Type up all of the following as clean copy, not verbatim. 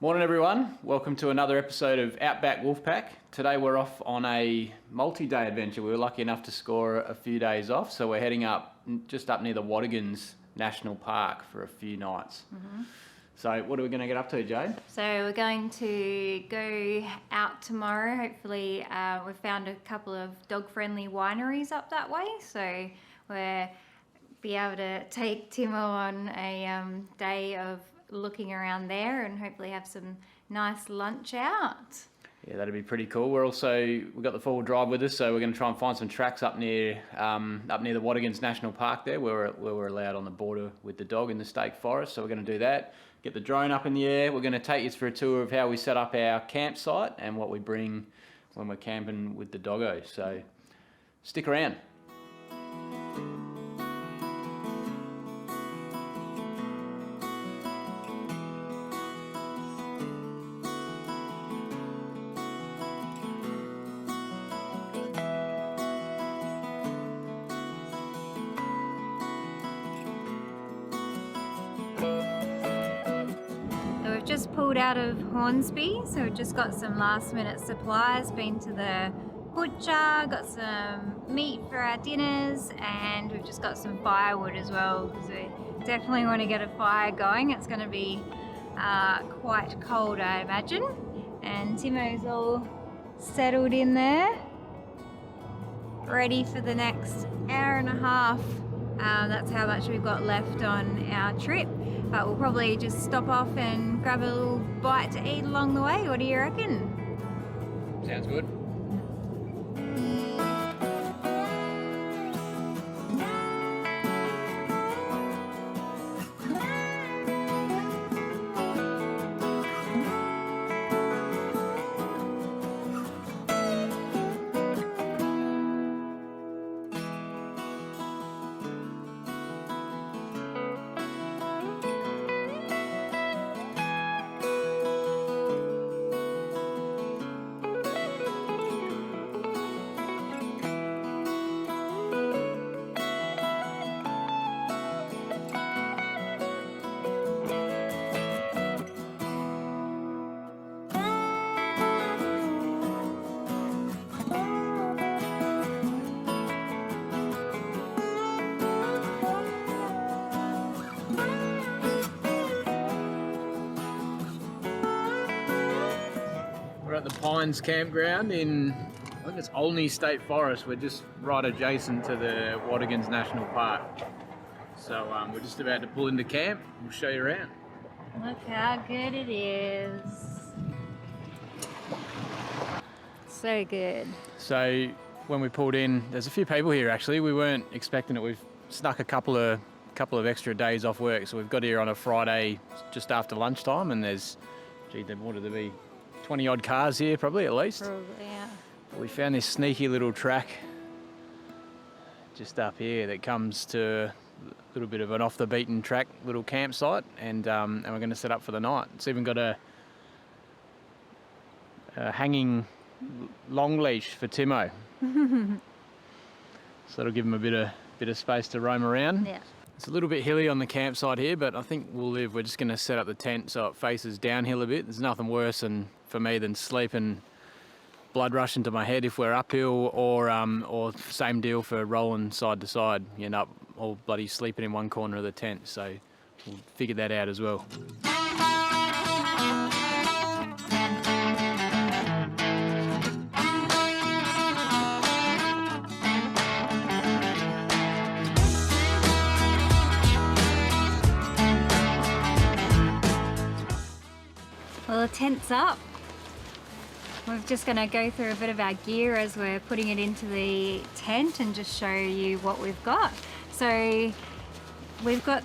Morning everyone, welcome to another episode of Outback Wolfpack. Today we're off on a multi-day adventure. We were lucky enough to score a few days off, so we're heading up just up near the Watagans National Park for a few nights. So what are we going to get up to, Jade? So we're going to go out tomorrow. Hopefully we've found a couple of dog-friendly wineries up that way, so we'll be able to take Timo on a day of looking around there and hopefully have some nice lunch out. Yeah, that'd be pretty cool. We've got the four-wheel drive with us, so we're going to try and find some tracks up near the Watagans National Park there, where we're allowed on the border with the dog in the state forest. So we're going to do that. Get the drone up in the air. We're going to take you through a tour of how we set up our campsite and what we bring when we're camping with the doggo. So stick around. Just pulled out of Hornsby, so we've just got some last minute supplies, been to the butcher, got some meat for our dinners, and we've just got some firewood as well, because we definitely want to get a fire going. It's going to be quite cold, I imagine. And Timo's all settled in there, ready for the next hour and a half. That's how much we've got left on our trip. But we'll probably just stop off and grab a little bite to eat along the way. What do you reckon? Sounds good. We're at the Pines Campground in, I think it's Olney State Forest. We're just right adjacent to the Watagans National Park. So we're just about to pull into camp. We'll show you around. Look how good it is. So good. So when we pulled in, there's a few people here actually. We weren't expecting it. We've snuck a couple of extra days off work. So we've got here on a Friday just after lunchtime, and there's, gee, what would there be? 20 odd cars here probably at least. Probably, yeah. We found this sneaky little track just up here that comes to a little bit of an off the beaten track little campsite, and we're going to set up for the night. It's even got a hanging long leash for Timo. So that'll give him a bit of space to roam around. Yeah. It's a little bit hilly on the campsite here, but I think we're just going to set up the tent so it faces downhill a bit. There's nothing worse for me than sleeping, blood rushing to my head if we're uphill, or same deal for rolling side to side. You end up all bloody sleeping in one corner of the tent, so we'll figure that out as well. Well, the tent's up. We're just going to go through a bit of our gear as we're putting it into the tent and just show you what we've got. So we've got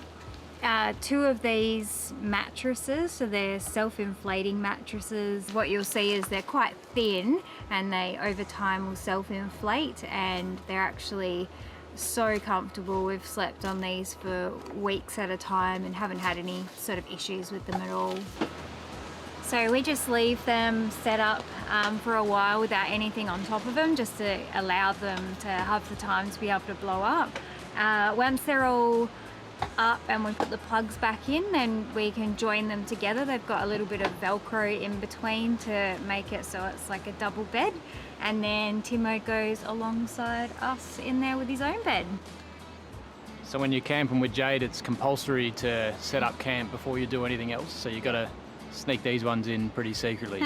two of these mattresses, so they're self-inflating mattresses. What you'll see is they're quite thin, and they over time will self-inflate, and they're actually so comfortable. We've slept on these for weeks at a time and haven't had any sort of issues with them at all. So we just leave them set up for a while without anything on top of them, just to allow them to have the time to be able to blow up. Once they're all up and we put the plugs back in, then we can join them together. They've got a little bit of Velcro in between to make it so it's like a double bed, and then Timo goes alongside us in there with his own bed. So when you're camping with Jade, it's compulsory to set up camp before you do anything else, so you've got to sneak these ones in pretty secretly.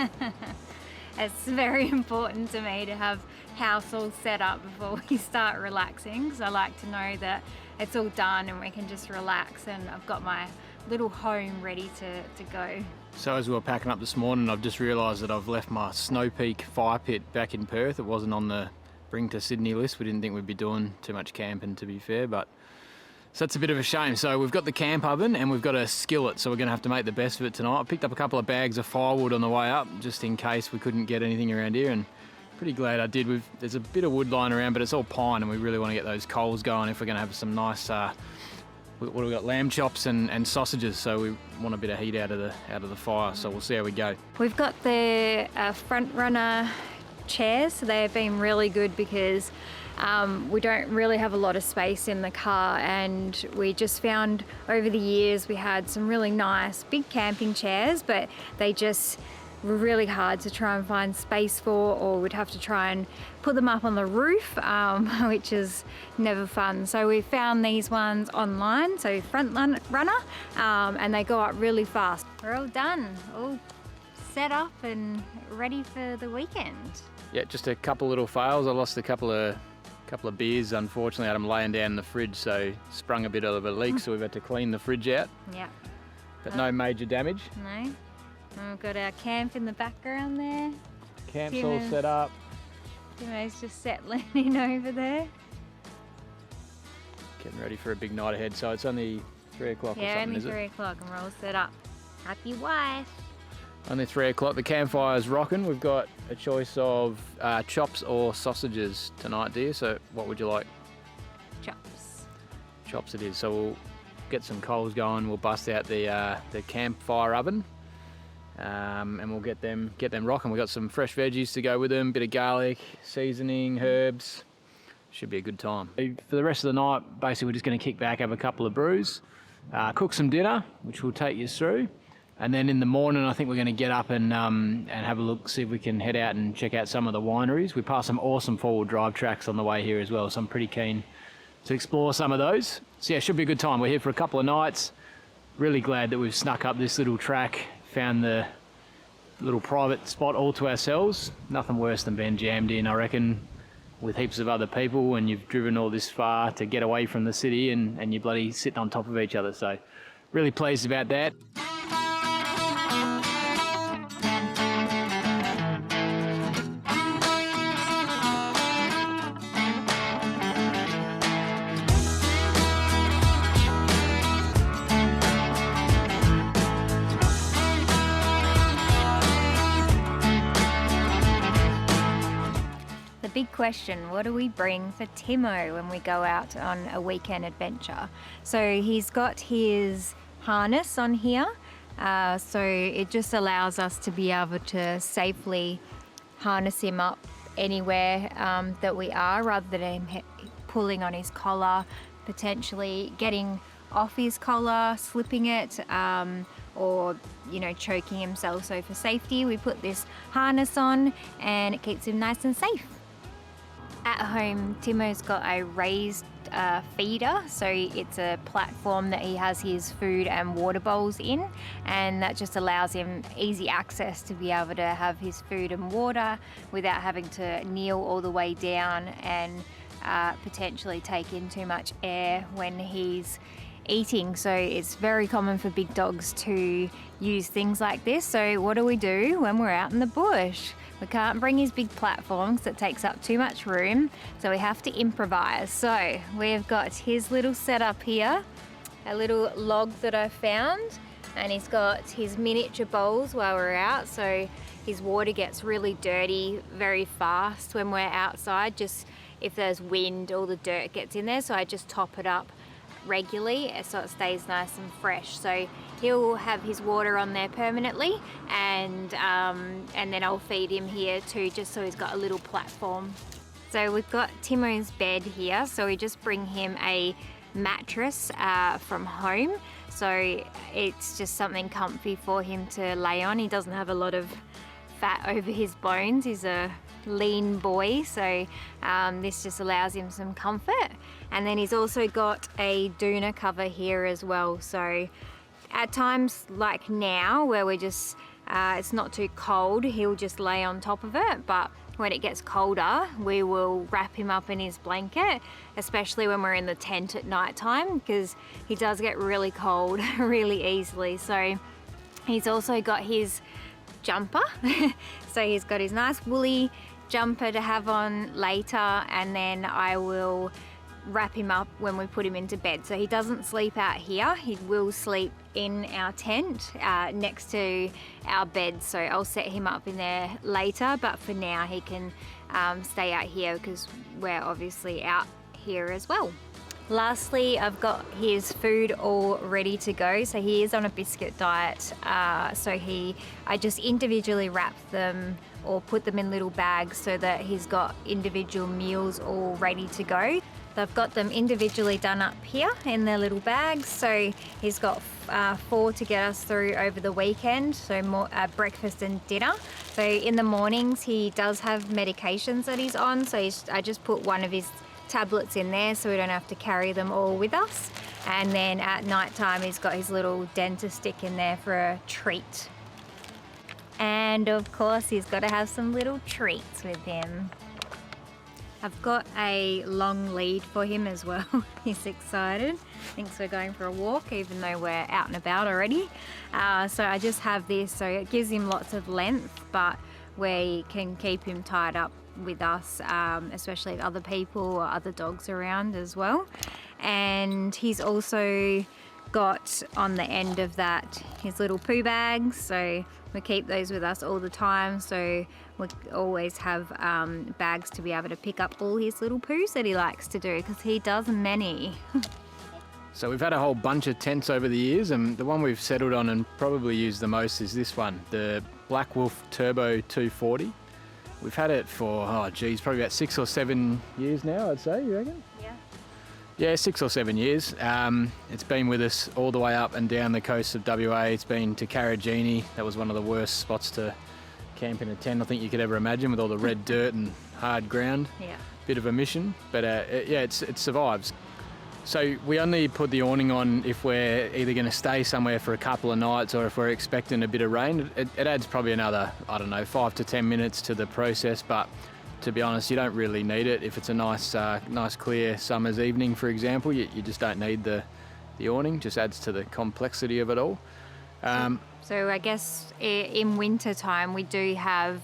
It's very important to me to have house all set up before we start relaxing, because I like to know that it's all done and we can just relax, and I've got my little home ready to go. So as we were packing up this morning, I've just realised that I've left my Snow Peak fire pit back in Perth. It wasn't on the bring to Sydney list. We didn't think we'd be doing too much camping, to be fair, but so that's a bit of a shame. So we've got the camp oven and we've got a skillet, so we're going to have to make the best of it tonight. I picked up a couple of bags of firewood on the way up, just in case we couldn't get anything around here, and pretty glad I did. There's a bit of wood lying around, but it's all pine, and we really want to get those coals going if we're going to have some nice, what have we got, lamb chops and sausages, so we want a bit of heat out of the fire, so we'll see how we go. We've got the front runner chairs, so they've been really good because we don't really have a lot of space in the car, and we just found over the years we had some really nice big camping chairs, but they just were really hard to try and find space for, or we'd have to try and put them up on the roof, which is never fun. So we found these ones online, so front runner, and they go up really fast. We're all done, all set up and ready for the weekend. Yeah, just a couple little fails. I lost a couple of beers, unfortunately. I had them laying down in the fridge, so sprung a bit of a leak, so we've had to clean the fridge out. Yeah. But no major damage. No. And we've got our camp in the background there. Camp's all set up. Timo's just settling in over there. Getting ready for a big night ahead, so it's only 3 o'clock or Yeah, something, only is 3 o'clock and we're all set up. Happy wife. Only 3 o'clock. The campfire's rocking. We've got a choice of chops or sausages tonight, dear. So what would you like? Chops. Chops it is. So we'll get some coals going. We'll bust out the campfire oven, and we'll get them rocking. We've got some fresh veggies to go with them. Bit of garlic, seasoning, herbs. Should be a good time. For the rest of the night, basically we're just going to kick back, have a couple of brews, cook some dinner, which we'll take you through. And then in the morning, I think we're going to get up and have a look, see if we can head out and check out some of the wineries. We passed some awesome four-wheel drive tracks on the way here as well, so I'm pretty keen to explore some of those. So yeah, it should be a good time. We're here for a couple of nights. Really glad that we've snuck up this little track, found the little private spot all to ourselves. Nothing worse than being jammed in, I reckon, with heaps of other people, and you've driven all this far to get away from the city, and you're bloody sitting on top of each other. So really pleased about that. Big question, what do we bring for Timo when we go out on a weekend adventure? So he's got his harness on here, so it just allows us to be able to safely harness him up anywhere that we are, rather than him pulling on his collar, potentially getting off his collar, slipping it, or choking himself. So for safety, we put this harness on and it keeps him nice and safe. At home, Timo's got a raised feeder, so it's a platform that he has his food and water bowls in, and that just allows him easy access to be able to have his food and water without having to kneel all the way down and potentially take in too much air when he's eating. So it's very common for big dogs to use things like this. So what do we do when we're out in the bush? We can't bring his big platform because it takes up too much room, so we have to improvise. So we've got his little setup here, a little log that I found, and he's got his miniature bowls while we're out, so his water gets really dirty very fast when we're outside. Just if there's wind, all the dirt gets in there, so I just top it up regularly so it stays nice and fresh. So he'll have his water on there permanently, and then I'll feed him here too, just so he's got a little platform. So we've got Timo's bed here, so we just bring him a mattress from home, so it's just something comfy for him to lay on. He doesn't have a lot of fat over his bones. He's a lean boy, so this just allows him some comfort. And then he's also got a doona cover here as well, so at times like now where we're just it's not too cold, he'll just lay on top of it, but when it gets colder we will wrap him up in his blanket, especially when we're in the tent at night time, because he does get really cold really easily. So he's also got his jumper so he's got his nice woolly jumper to have on later, and then I will wrap him up when we put him into bed. So he doesn't sleep out here, he will sleep in our tent next to our bed, so I'll set him up in there later, but for now he can stay out here because we're obviously out here as well. Lastly, I've got his food all ready to go. So he is on a biscuit diet, so I just individually wrap them or put them in little bags so that he's got individual meals all ready to go. I've got them individually done up here in their little bags, so he's got 4 to get us through over the weekend, so more breakfast and dinner. So in the mornings he does have medications that he's on, so I just put one of his tablets in there so we don't have to carry them all with us. And then at night time he's got his little dentist stick in there for a treat. And of course he's got to have some little treats with him. I've got a long lead for him as well. He's excited, thinks we're going for a walk even though we're out and about already. So I just have this, so it gives him lots of length, but we can keep him tied up with us, especially if other people or other dogs around as well. And he's also got on the end of that his little poo bags, so we keep those with us all the time, so we always have bags to be able to pick up all his little poos that he likes to do, because he does many. So we've had a whole bunch of tents over the years, and the one we've settled on and probably used the most is this one, the Blackwolf Turbo 240. We've had it for, probably about 6 or 7 years now, I'd say, you reckon? Yeah, 6 or 7 years. It's been with us all the way up and down the coast of WA. It's been to Carragini. That was one of the worst spots to camp in a tent I think you could ever imagine, with all the red dirt and hard ground. Yeah. Bit of a mission, but it survives. So we only put the awning on if we're either going to stay somewhere for a couple of nights or if we're expecting a bit of rain. It adds probably another, 5 to 10 minutes to the process, but to be honest, you don't really need it. If it's a nice clear summer's evening, for example, you just don't need the awning. Just adds to the complexity of it all. So I guess in winter time we do have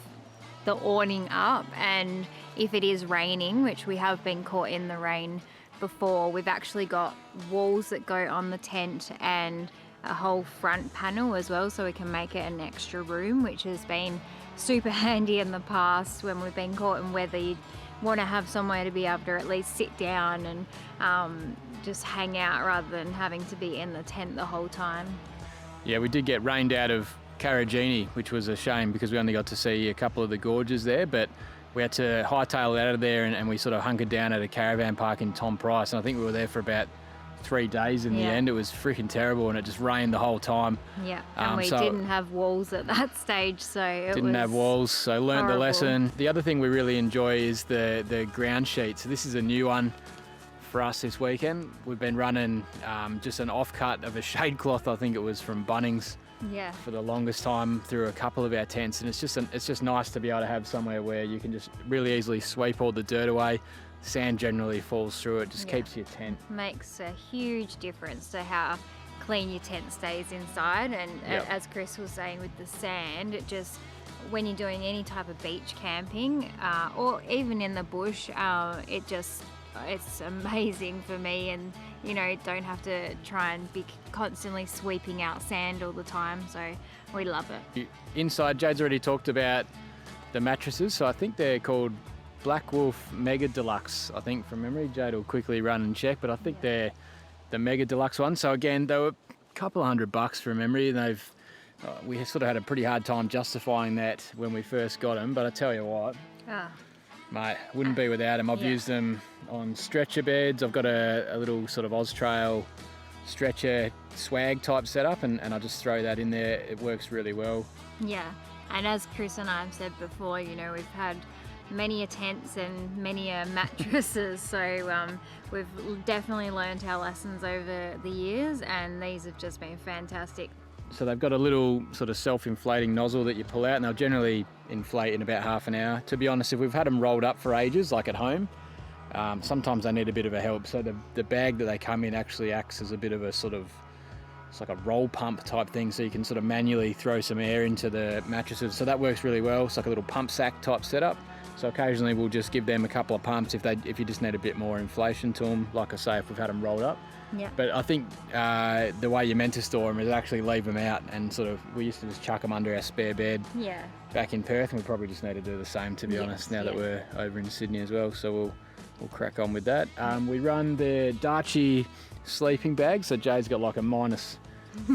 the awning up, and if it is raining, which we have been caught in the rain before, we've actually got walls that go on the tent and a whole front panel as well, so we can make it an extra room, which has been super handy in the past when we've been caught in weather. You want to have somewhere to be able to at least sit down and just hang out rather than having to be in the tent the whole time. Yeah, we did get rained out of Carragini, which was a shame because we only got to see a couple of the gorges there, but we had to hightail out of there and we sort of hunkered down at a caravan park in Tom Price, and I think we were there for about 3 days in the end. It was freaking terrible and it just rained the whole time. Yeah, and we didn't have walls at that stage, so it didn't have walls, so learned the lesson. The other thing we really enjoy is the ground sheet. So this is a new one for us this weekend. We've been running just an offcut of a shade cloth, I think it was from Bunnings, for the longest time through a couple of our tents, and it's just nice to be able to have somewhere where you can just really easily sweep all the dirt away. Sand generally falls through it, just keeps your tent. Makes a huge difference to how clean your tent stays inside, and as Chris was saying with the sand, it just, when you're doing any type of beach camping or even in the bush, it's amazing for me, and don't have to try and be constantly sweeping out sand all the time, so we love it. Inside, Jade's already talked about the mattresses, so I think they're called Blackwolf Mega Deluxe, I think, from memory. Jade will quickly run and check, but I think they're the Mega Deluxe ones. So again, they were a couple of $100 from memory, and we sort of had a pretty hard time justifying that when we first got them, but I tell you what, Mate, wouldn't be without them. I've used them on stretcher beds. I've got a little sort of Austrail stretcher swag type setup, and I just throw that in there. It works really well. Yeah, and as Chris and I have said before, you know, we've had many a tents and many a mattresses, so we've definitely learned our lessons over the years, and these have just been fantastic. So they've got a little sort of self-inflating nozzle that you pull out, and they'll generally inflate in about half an hour. To be honest, if we've had them rolled up for ages, like at home, sometimes they need a bit of a help. So the bag that they come in actually acts as a bit of a sort of, it's like a roll pump type thing, so you can sort of manually throw some air into the mattresses. So that works really well. It's like a little pump sack type setup. So occasionally we'll just give them a couple of pumps if you just need a bit more inflation to them, like I say, if we've had them rolled up. Yeah. But I think the way you're meant to store them is actually leave them out, and sort of, we used to just chuck them under our spare bed back in Perth, and we probably just need to do the same, to be honest, now that we're over in Sydney as well. So we'll crack on with that. We run the Antarctica Sleeping Bag, so Jay's got like a minus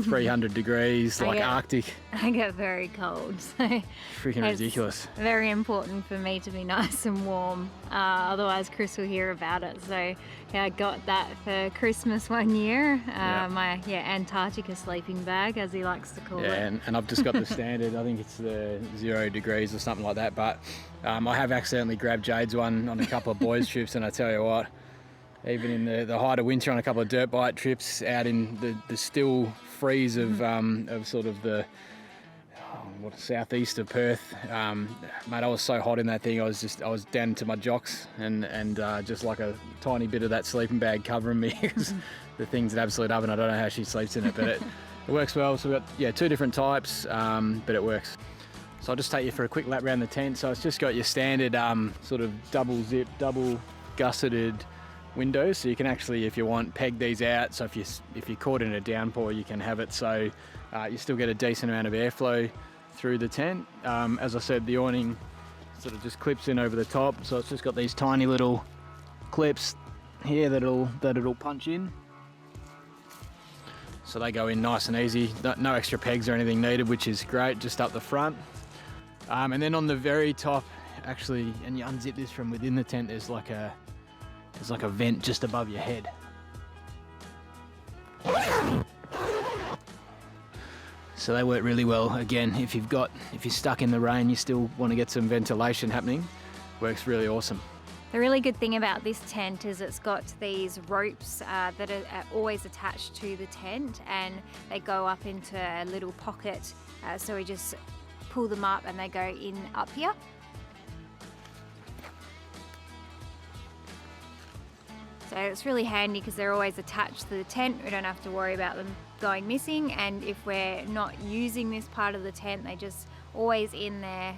300 degrees, like Arctic. I get very cold, so freaking ridiculous. Very important for me to be nice and warm, otherwise Chris will hear about it. So yeah, I got that for Christmas one year, my Antarctica Sleeping Bag, as he likes to call it. And I've just got the standard, I think it's the 0 degrees or something like that, but I have accidentally grabbed Jade's one on a couple of boys trips, and I tell you what, even in the height of winter on a couple of dirt bike trips out in the still freeze of sort of the southeast of Perth, mate, I was so hot in that thing. I was down to my jocks, and just like a tiny bit of that sleeping bag covering me, because the thing's an absolute oven. I don't know how she sleeps in it, but it works well. So we've got 2 different types, but it works. So I'll just take you for a quick lap around the tent. So it's just got your standard sort of double zip, double gusseted windows, so you can actually, if you want, peg these out. So if you're caught in a downpour, you can have it so you still get a decent amount of airflow through the tent. As I said, the awning sort of just clips in over the top, so it's just got these tiny little clips here that it'll punch in. So they go in nice and easy. No extra pegs or anything needed, which is great, just up the front. And then on the very top, actually, and you unzip this from within the tent, there's like a vent just above your head. So they work really well. Again, if you're stuck in the rain, you still want to get some ventilation happening, works really awesome. The really good thing about this tent is it's got these ropes that are always attached to the tent, and they go up into a little pocket, so we just pull them up and they go in up here. So it's really handy because they're always attached to the tent. We don't have to worry about them going missing, and if we're not using this part of the tent, they just always in there.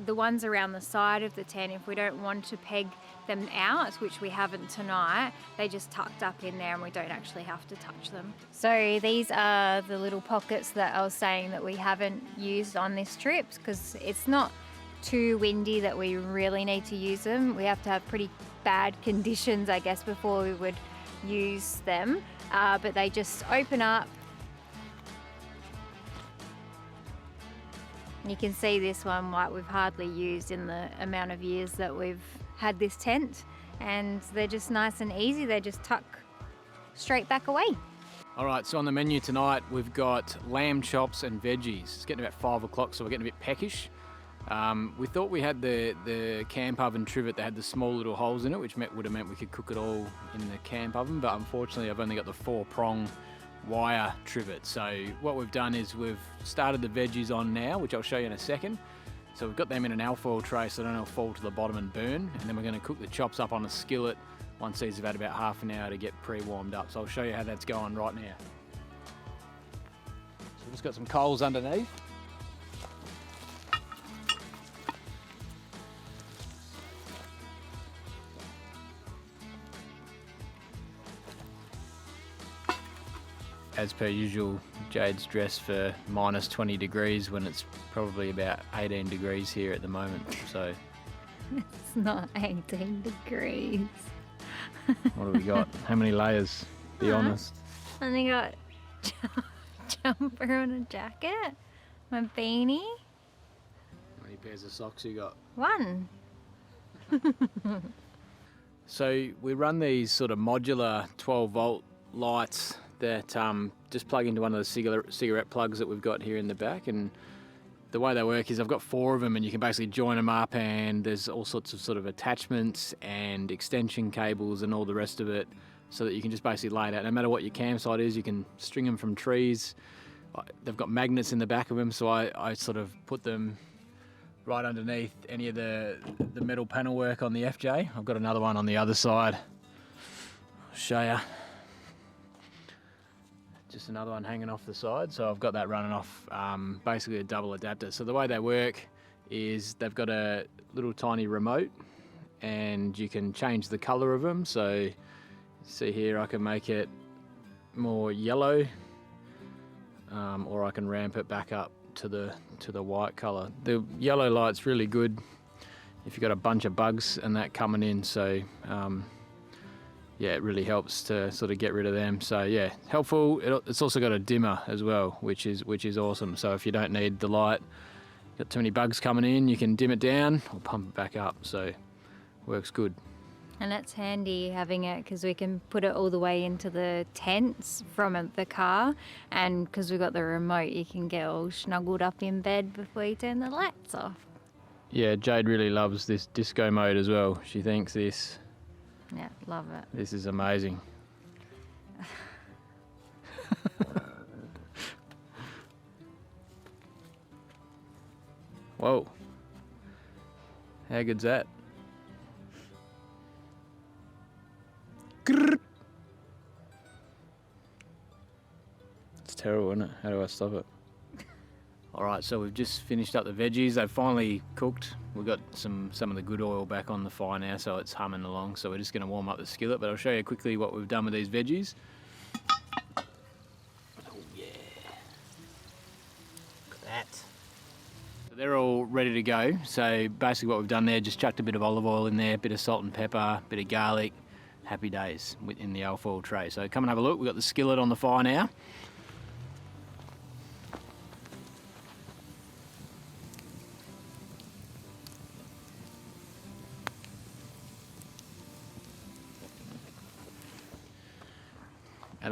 The ones around the side of the tent, if we don't want to peg them out, which we haven't tonight, they just tucked up in there and we don't actually have to touch them. So these are the little pockets that I was saying that we haven't used on this trip, because it's not too windy that we really need to use them. We have to have pretty bad conditions, I guess, before we would use them, but they just open up. You can see this one, like, we've hardly used in the amount of years that we've had this tent, and they're just nice and easy. They just tuck straight back away. All right, so on the menu tonight, we've got lamb chops and veggies. It's getting about 5 o'clock, so we're getting a bit peckish. We thought we had the camp oven trivet that had the small little holes in it, which would have meant we could cook it all in the camp oven, but unfortunately I've only got the 4-prong wire trivet. So what we've done is we've started the veggies on now, which I'll show you in a second. So we've got them in an alfoil tray so they don't all fall to the bottom and burn, and then we're going to cook the chops up on a skillet once these have had about half an hour to get pre-warmed up. So I'll show you how that's going right now. So we've just got some coals underneath. As per usual, Jade's dressed for minus 20 degrees when it's probably about 18 degrees here at the moment. So it's not 18 degrees. What do we got? How many layers? Be honest. And I got jumper and a jacket, my beanie. You've pairs of socks you got? 1. So we run these sort of modular 12-volt lights that just plug into one of the cigarette plugs that we've got here in the back, and the way they work is I've got 4 of them, and you can basically join them up, and there's all sorts of sort of attachments and extension cables and all the rest of it, so that you can just basically lay it out. No matter what your campsite is, you can string them from trees. They've got magnets in the back of them, so I sort of put them right underneath any of the metal panel work on the FJ. I've got another one on the other side. I'll show you. Just another one hanging off the side. So I've got that running off basically a double adapter. So the way they work is they've got a little tiny remote, and you can change the color of them. So see here, I can make it more yellow, or I can ramp it back up to the white color. The yellow light's really good if you've got a bunch of bugs and that coming in, so yeah, it really helps to sort of get rid of them. So yeah, helpful. It's also got a dimmer as well, which is awesome. So if you don't need the light, got too many bugs coming in, you can dim it down or pump it back up. So works good. And it's handy having it because we can put it all the way into the tents from the car, and because we've got the remote, you can get all snuggled up in bed before you turn the lights off. Yeah, Jade really loves this disco mode as well. She thinks this love it. This is amazing. Whoa. How good's that? It's terrible, isn't it? How do I stop it? Alright, so we've just finished up the veggies. They've finally cooked. We've got some of the good oil back on the fire now, so it's humming along. So we're just going to warm up the skillet, but I'll show you quickly what we've done with these veggies. Oh yeah. Look at that. So they're all ready to go. So basically what we've done there, just chucked a bit of olive oil in there, a bit of salt and pepper, a bit of garlic. Happy days in the alfoil tray. So come and have a look. We've got the skillet on the fire now. And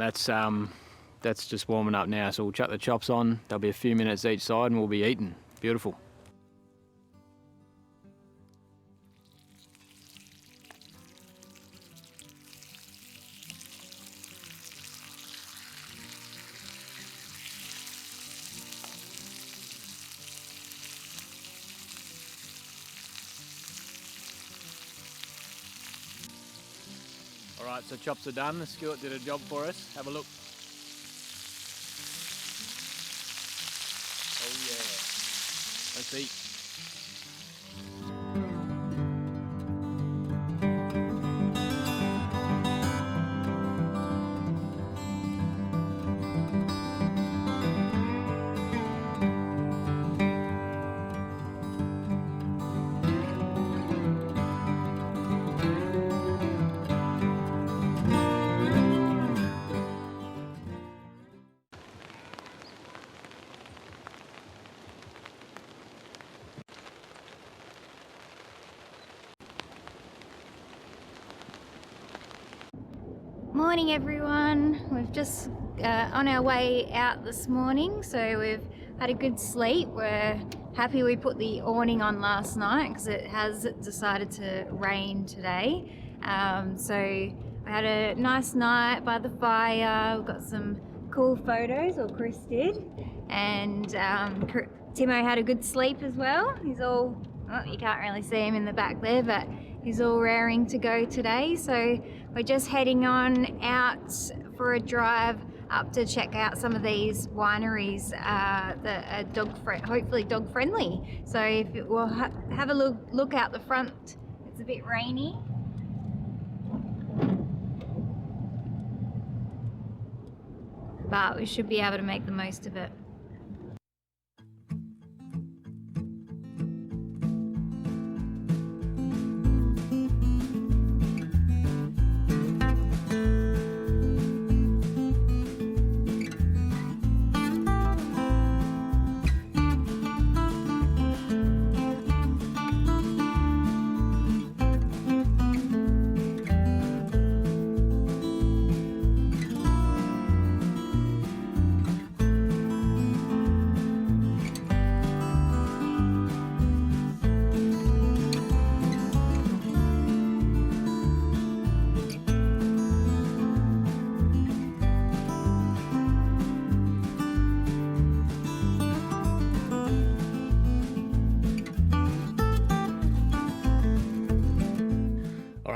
that's just warming up now. So we'll chuck the chops on. There'll be a few minutes each side and we'll be eating. Beautiful. Alright, so chops are done. The skillet did a job for us. Have a look. Oh yeah. Let's eat. Morning everyone. We've just on our way out this morning, so we've had a good sleep. We're happy we put the awning on last night because it has decided to rain today. So we had a nice night by the fire. We've got some cool photos, or Chris did, and Timo had a good sleep as well. He's all, oh, you can't really see him in the back there, but he's all raring to go today. So we're just heading on out for a drive up to check out some of these wineries that are hopefully dog friendly. So if we'll have a look out the front. It's a bit rainy. But we should be able to make the most of it.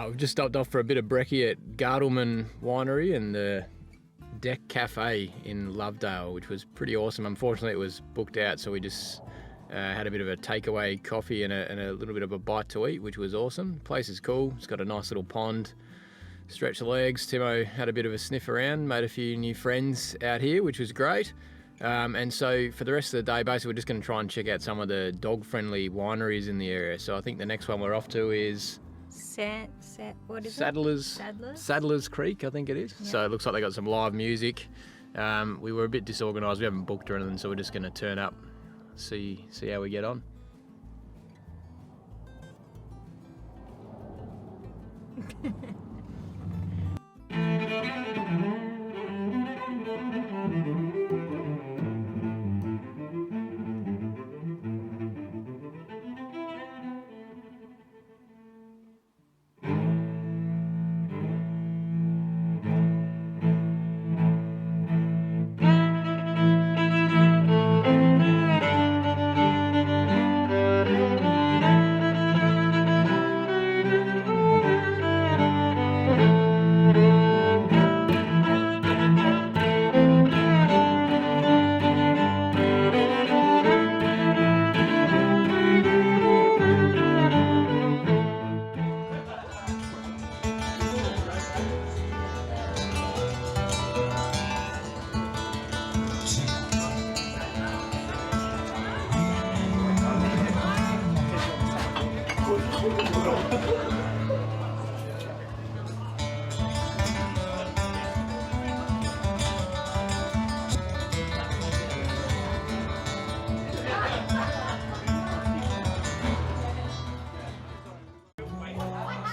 Right, we've just stopped off for a bit of brekkie at Gardleman Winery and the Deck Cafe in Lovedale, which was pretty awesome. Unfortunately, it was booked out, so we just had a bit of a takeaway coffee and a little bit of a bite to eat, which was awesome. The place is cool. It's got a nice little pond. Stretch the legs. Timo had a bit of a sniff around, made a few new friends out here, which was great. And so for the rest of the day, basically, we're just going to try and check out some of the dog-friendly wineries in the area. So I think the next one we're off to is what is Saddlers it? Saddlers Creek, I think it is. Yeah. So it looks like they got some live music. We were a bit disorganised. We haven't booked or anything, so we're just going to turn up, see how we get on.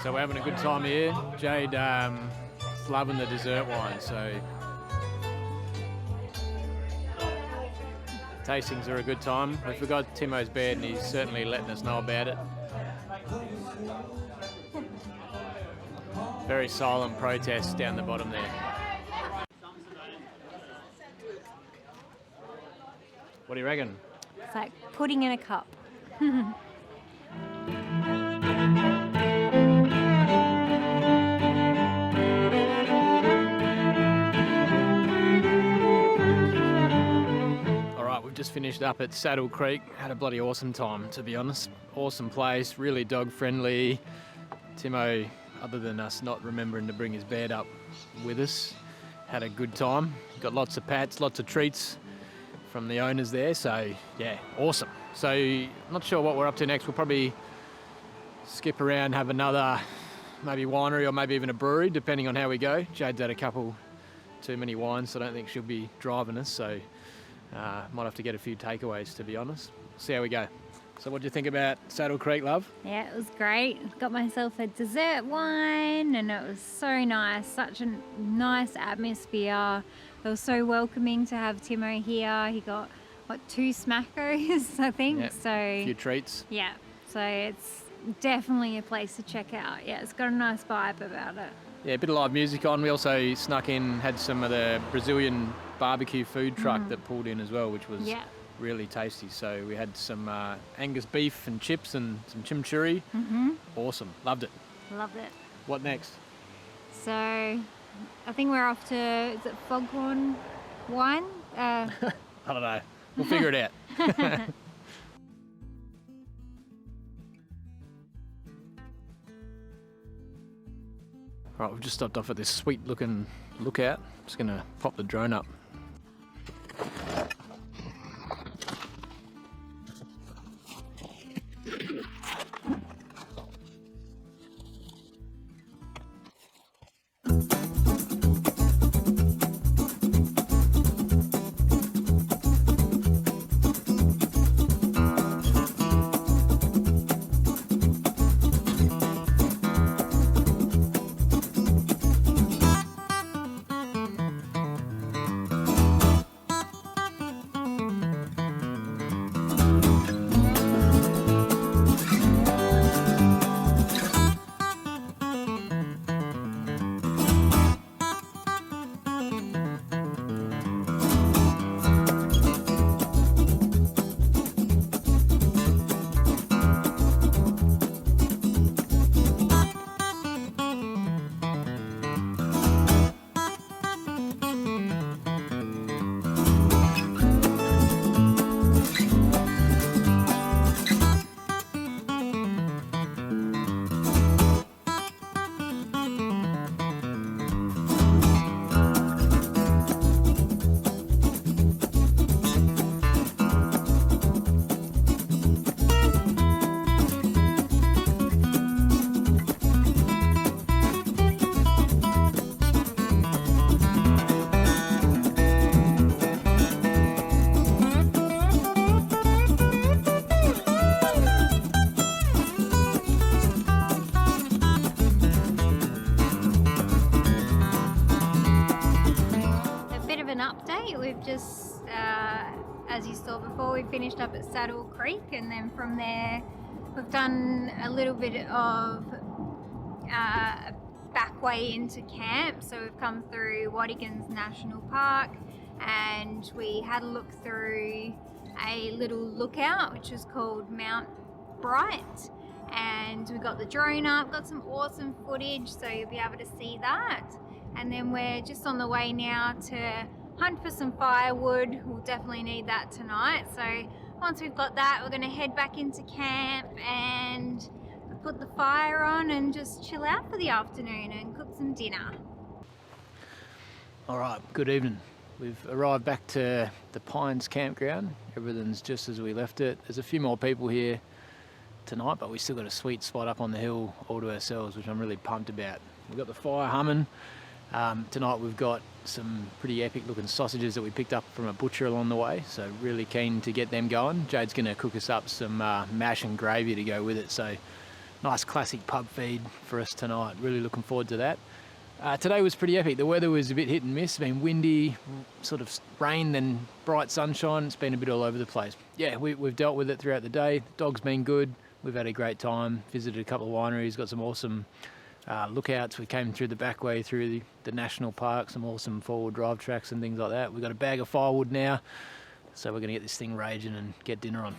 So we're having a good time here. Jade is loving the dessert wine, so tastings are a good time. We forgot Timo's bed and he's certainly letting us know about it. Very silent protest down the bottom there. What do you reckon? It's like pudding in a cup. Just finished up at Saddle Creek. Had a bloody awesome time, to be honest. Awesome place, really dog friendly. Timo, other than us not remembering to bring his bed up with us, had a good time. Got lots of pats, lots of treats from the owners there, so yeah, awesome. So not sure what we're up to next. We'll probably skip around, have another maybe winery or maybe even a brewery, depending on how we go. Jade's had a couple too many wines, so I don't think she'll be driving us, so might have to get a few takeaways, to be honest. See how we go. So what do you think about Saddle Creek, love? Yeah, it was great. Got myself a dessert wine and it was so nice. Such a nice atmosphere. It was so welcoming to have Timo here. He got, 2 smackos, I think. Yep. So A few treats. yeah, so it's definitely a place to check out. Yeah, it's got a nice vibe about it. Yeah, a bit of live music on. We also snuck in, had some of the Brazilian barbecue food truck that pulled in as well, which was really tasty. So we had some Angus beef and chips and some chimichurri. Awesome. Loved it. Loved it. What next? So I think we're off to, is it Foghorn Wine? I don't know. We'll figure it out. Right, we've just stopped off at this sweet looking lookout. Just gonna pop the drone up. as you saw before, we finished up at Saddle Creek, and then from there we've done a little bit of back way into camp. So we've come through Watagans National Park, and we had a look through a little lookout which is called Mount Bright, and we got the drone up, got some awesome footage, so you'll be able to see that. And then we're just on the way now to hunt for some firewood. We'll definitely need that tonight. So once we've got that, we're going to head back into camp and put the fire on and just chill out for the afternoon and cook some dinner. All right, good evening. We've arrived back to the Pines campground. Everything's just as we left it. There's a few more people here tonight, but we still got a sweet spot up on the hill all to ourselves, which I'm really pumped about. We've got the fire humming. Tonight we've got some pretty epic looking sausages that we picked up from a butcher along the way, so really keen to get them going. Jade's going to cook us up some mash and gravy to go with it, so nice classic pub feed for us tonight. Really looking forward to that. Today was pretty epic. The weather was a bit hit and miss. It's been windy, sort of rain, then bright sunshine. It's been a bit all over the place. Yeah, we've dealt with it throughout the day. The dog's been good. We've had a great time. Visited a couple of wineries, got some awesome lookouts. We came through the back way through the national park, some awesome forward drive tracks and things like that. We've got a bag of firewood now, so we're going to get this thing raging and get dinner on.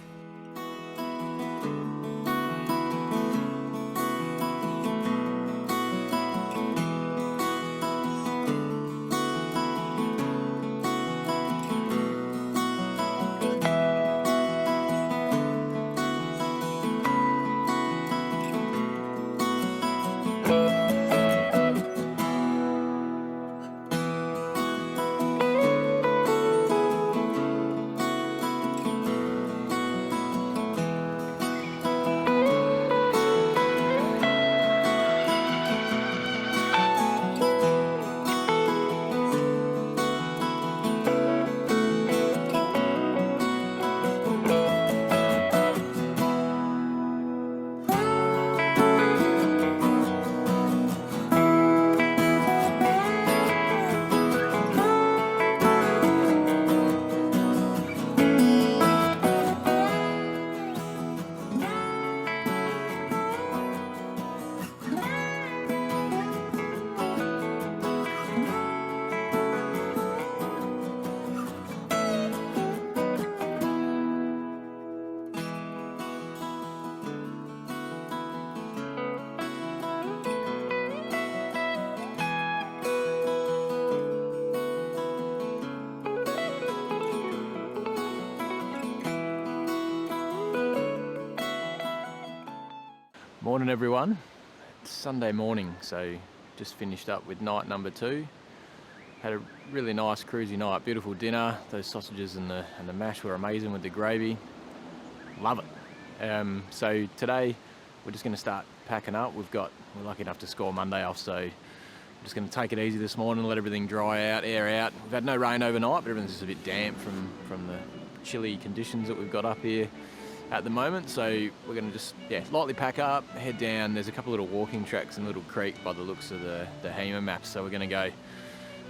Morning everyone. It's Sunday morning, so just finished up with night number 2. Had a really nice cruisy night, beautiful dinner. Those sausages and the mash were amazing with the gravy. Love it. So today we're just going to start packing up. We're lucky enough to score Monday off, so I'm just going to take it easy this morning, let everything dry out, air out. We've had no rain overnight, but everything's just a bit damp from the chilly conditions that we've got up here at the moment. So we're going to just lightly pack up, head down. There's a couple of little walking tracks and a little creek by the looks of the HEMA maps, so we're going to go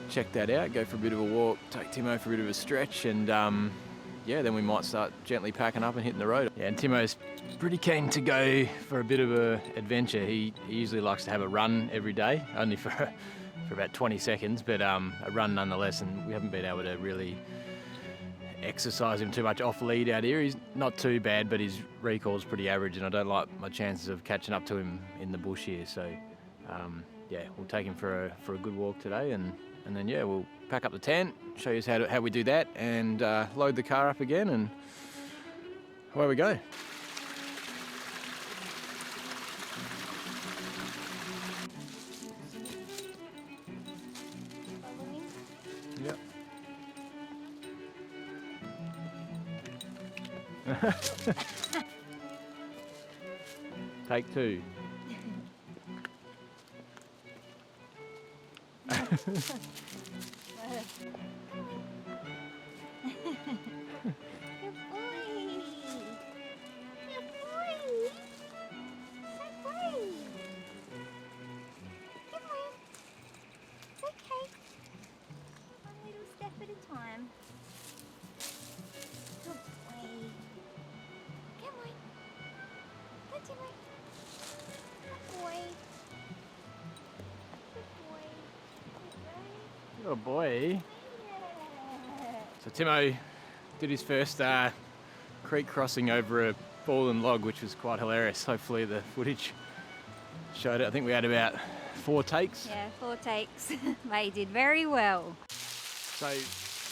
check that out, go for a bit of a walk, take Timo for a bit of a stretch, and then we might start gently packing up and hitting the road. Yeah, and Timo's pretty keen to go for a bit of a adventure. He usually likes to have a run every day, only for about 20 seconds, but a run nonetheless, and we haven't been able to really exercise him too much off lead out here. He's not too bad, but his recall's pretty average, and I don't like my chances of catching up to him in the bush here. So we'll take him for a good walk today, and then we'll pack up the tent, show you how we do that, and load the car up again, and away we go. Yep. Take 2. Timmy. Good boy. Good boy. Good boy. Yeah. So Timo did his first creek crossing over a fallen log, which was quite hilarious. Hopefully the footage showed it. I think we had about 4 takes. Yeah, 4 takes. But he did very well. So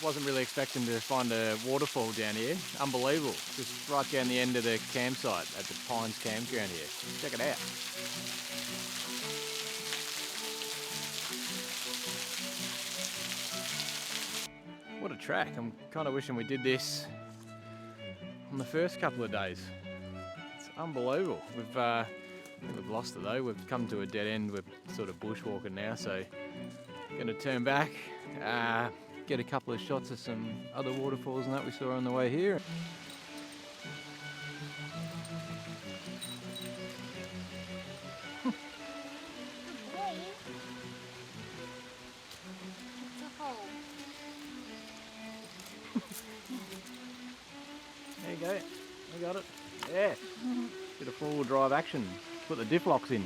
wasn't really expecting to find a waterfall down here. Unbelievable. Just right down the end of the campsite at the Pines Campground here. Check it out. What a track. I'm kind of wishing we did this on the first couple of days. It's unbelievable. We've lost it though. We've come to a dead end. We're sort of bushwalking now, so going to turn back, get a couple of shots of some other waterfalls and that we saw on the way here. There you go. We got it. Yeah. Bit of four-wheel drive action. Put the diff locks in.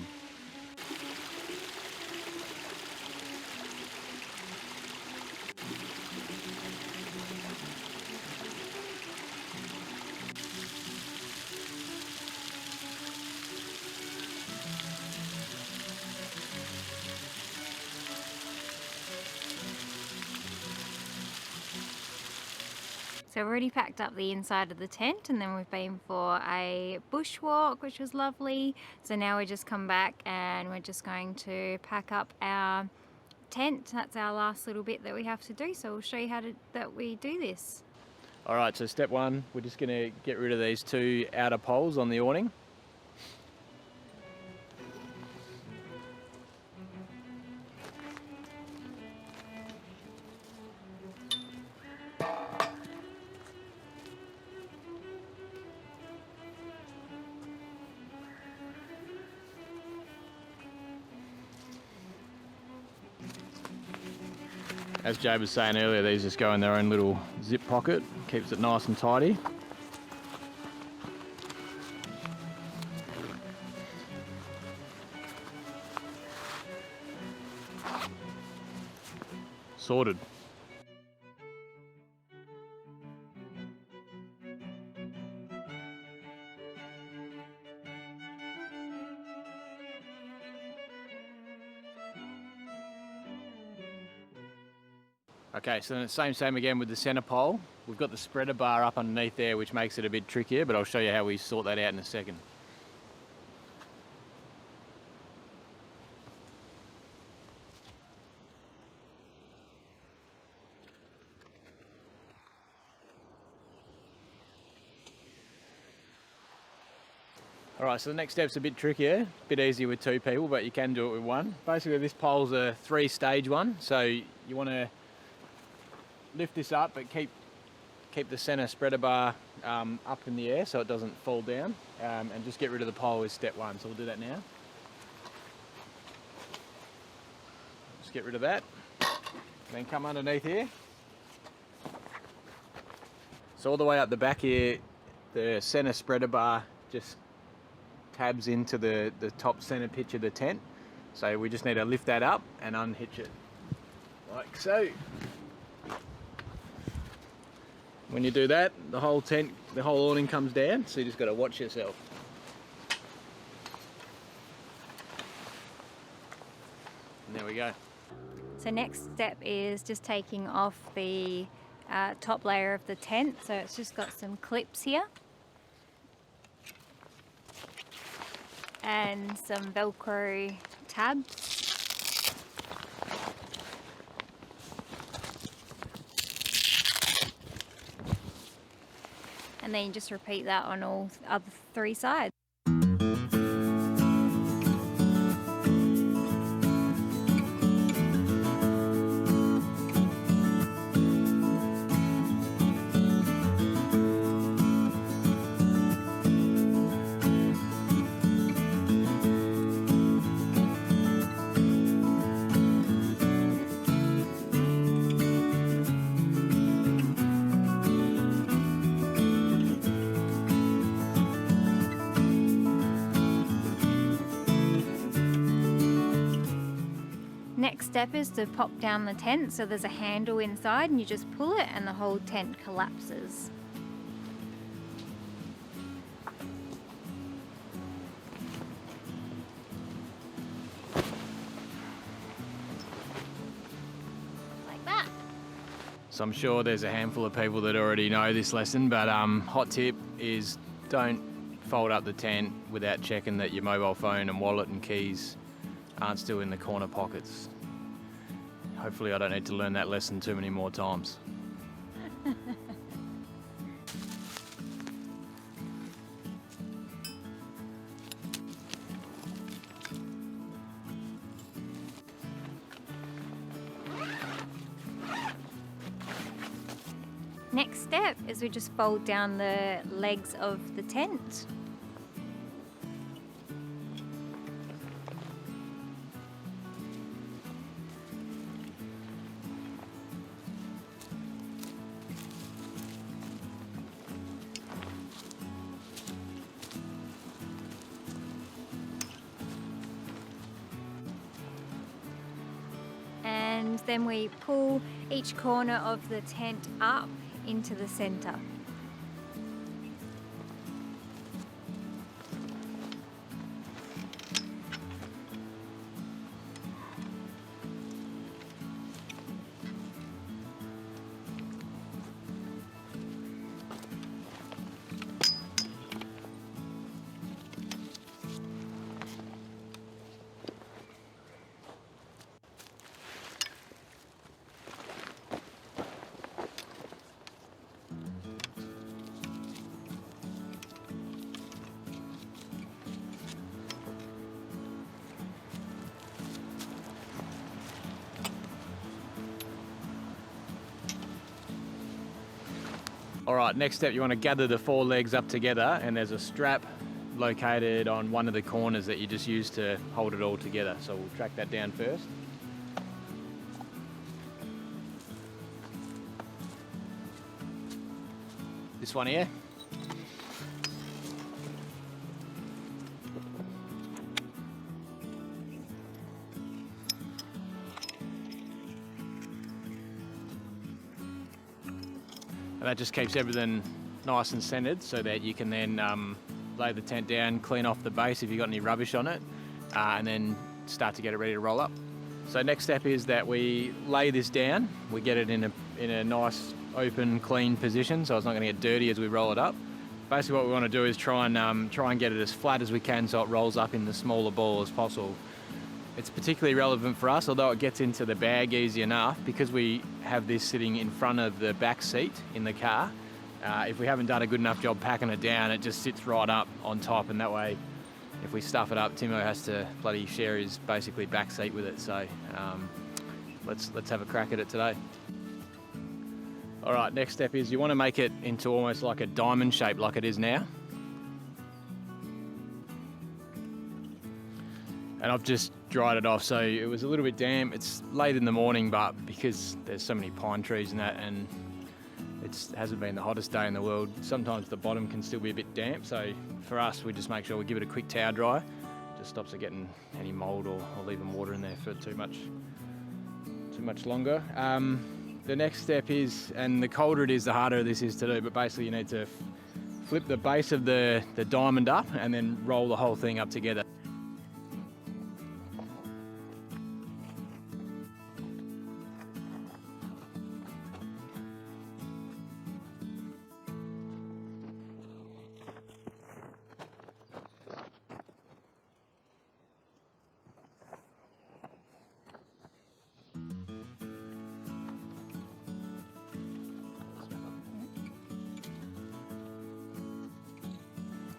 So we've already packed up the inside of the tent, and then we've been for a bushwalk, which was lovely. So now we just come back and we're just going to pack up our tent. That's our last little bit that we have to do. So we'll show you how that we do this. All right, so step one, we're just going to get rid of these 2 outer poles on the awning. As Jade was saying earlier, these just go in their own little zip pocket, keeps it nice and tidy. Sorted. Okay, so then it's same again with the centre pole. We've got the spreader bar up underneath there, which makes it a bit trickier, but I'll show you how we sort that out in a second. All right, so the next step's a bit trickier, a bit easier with 2 people, but you can do it with 1. Basically, this pole's a 3-stage one, so you want to lift this up, but keep the centre spreader bar up in the air so it doesn't fall down, and just get rid of the pole is step 1. So we'll do that now. Just get rid of that, then come underneath here. So all the way up the back here, the centre spreader bar just tabs into the top centre pitch of the tent. So we just need to lift that up and unhitch it, like so. When you do that, the whole tent, the whole awning comes down, so you just got to watch yourself. And there we go. So next step is just taking off the top layer of the tent. So it's just got some clips here and some Velcro tabs. And then you just repeat that on all other 3 sides. step is to pop down the tent, so there's a handle inside and you just pull it and the whole tent collapses. Like that. So I'm sure there's a handful of people that already know this lesson, but hot tip is don't fold up the tent without checking that your mobile phone and wallet and keys aren't still in the corner pockets. Hopefully I don't need to learn that lesson too many more times. Next step is we just fold down the legs of the tent. And then we pull each corner of the tent up into the center. All right, next step, you want to gather the 4 legs up together, and there's a strap located on one of the corners that you just use to hold it all together. So we'll track that down first. This one here. And that just keeps everything nice and centered so that you can then lay the tent down, clean off the base if you've got any rubbish on it, and then start to get it ready to roll up. So next step is that we lay this down. We get it in a nice, open, clean position, so it's not going to get dirty as we roll it up. Basically what we want to do is try and get it as flat as we can so it rolls up in the smaller ball as possible. It's particularly relevant for us, although it gets into the bag easy enough, because we have this sitting in front of the back seat in the car. If we haven't done a good enough job packing it down, it just sits right up on top, and that way if we stuff it up, Timo has to bloody share his basically back seat with it. So let's have a crack at it today. All right, next step is you want to make it into almost like a diamond shape like it is now. And I've just dried it off, so it was a little bit damp. It's late in the morning, but because there's so many pine trees and that, and it hasn't been the hottest day in the world, sometimes the bottom can still be a bit damp. So for us, we just make sure we give it a quick towel dry. Just stops it getting any mold or leaving water in there for too much longer. The next step is, and the colder it is, the harder this is to do, but basically you need to flip the base of the diamond up and then roll the whole thing up together.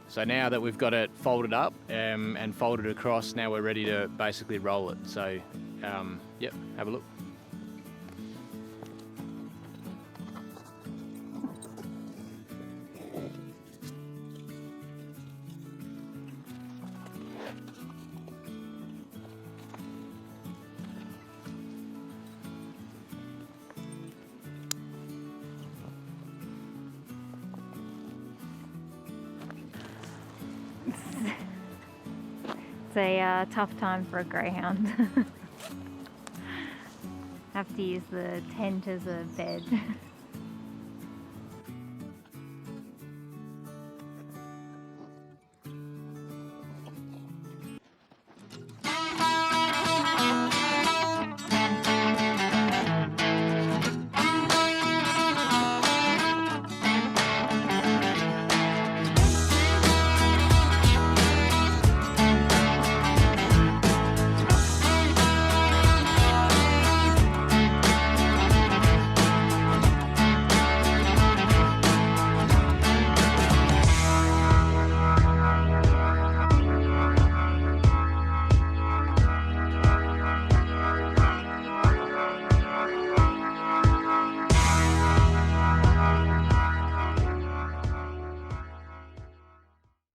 So now that we've got it folded up and folded across, now we're ready to basically roll it. So, yep, have a look. It's a tough time for a greyhound. have to use the tent as a bed.